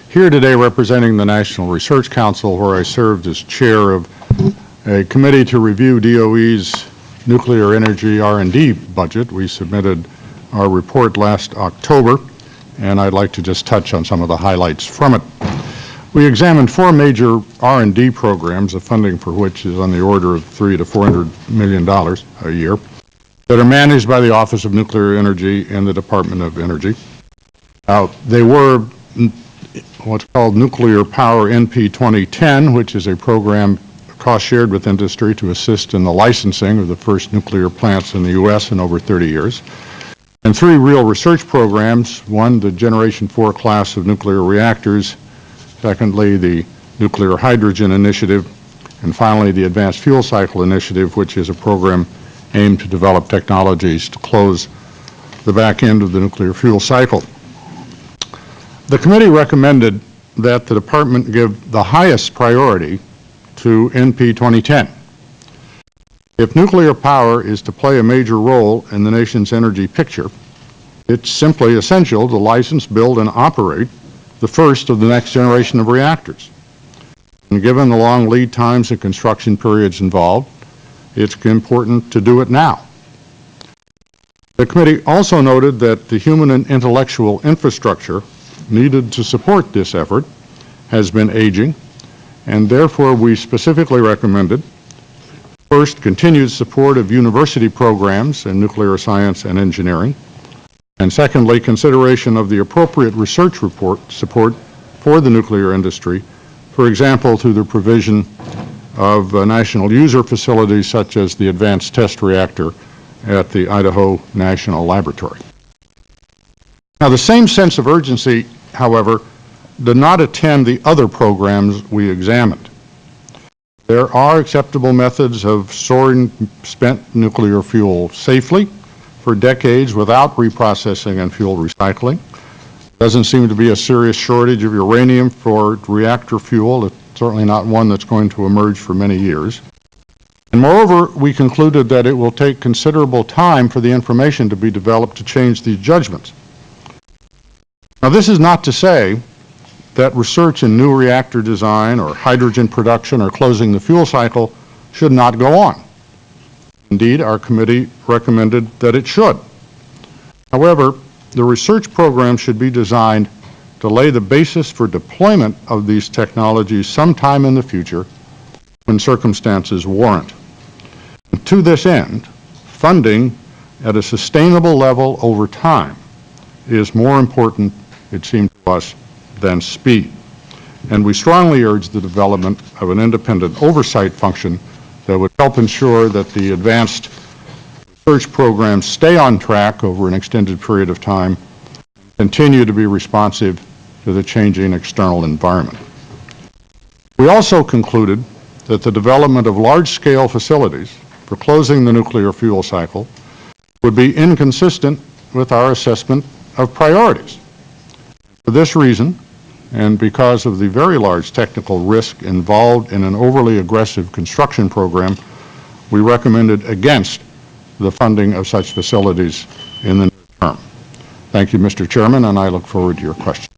here today representing the National Research Council, where I served as chair of a committee to review DOE's nuclear energy R&D budget. We submitted our report last October, and I'd like to just touch on some of the highlights from it. We examined 4 major R&D programs, the funding for which is on the order of $300 to $400 million a year, that are managed by the Office of Nuclear Energy and the Department of Energy. They were what's called Nuclear Power NP 2010, which is a program cost shared with industry to assist in the licensing of the first nuclear plants in the U.S. in over 30 years. And 3 real research programs, one, the Generation 4 class of nuclear reactors, secondly, the Nuclear Hydrogen Initiative, and finally, the Advanced Fuel Cycle Initiative, which is a program aimed to develop technologies to close the back end of the nuclear fuel cycle. The committee recommended that the department give the highest priority to NP 2010. If nuclear power is to play a major role in the nation's energy picture, it's simply essential to license, build, and operate the first of the next generation of reactors. And given the long lead times and construction periods involved, it's important to do it now. The committee also noted that the human and intellectual infrastructure needed to support this effort has been aging, and therefore we specifically recommended, first, continued support of university programs in nuclear science and engineering, and secondly, consideration of the appropriate research support for the nuclear industry, for example, through the provision of national user facilities such as the Advanced Test Reactor at the Idaho National Laboratory. Now, the same sense of urgency, however, did not attend the other programs we examined. There are acceptable methods of storing spent nuclear fuel safely for decades without reprocessing and fuel recycling. Doesn't seem to be a serious shortage of uranium for reactor fuel. It's certainly not one that's going to emerge for many years. And moreover, we concluded that it will take considerable time for the information to be developed to change these judgments. Now, this is not to say that research in new reactor design or hydrogen production or closing the fuel cycle should not go on. Indeed, our committee recommended that it should. However, the research program should be designed to lay the basis for deployment of these technologies sometime in the future when circumstances warrant. And to this end, funding at a sustainable level over time is more important, it seems to us, than speed. And we strongly urge the development of an independent oversight function that would help ensure that the advanced research programs stay on track over an extended period of time, continue to be responsive to the changing external environment. We also concluded that the development of large-scale facilities for closing the nuclear fuel cycle would be inconsistent with our assessment of priorities. For this reason, and because of the very large technical risk involved in an overly aggressive construction program, we recommended against the funding of such facilities in the near term. Thank you, Mr. Chairman, and I look forward to your questions.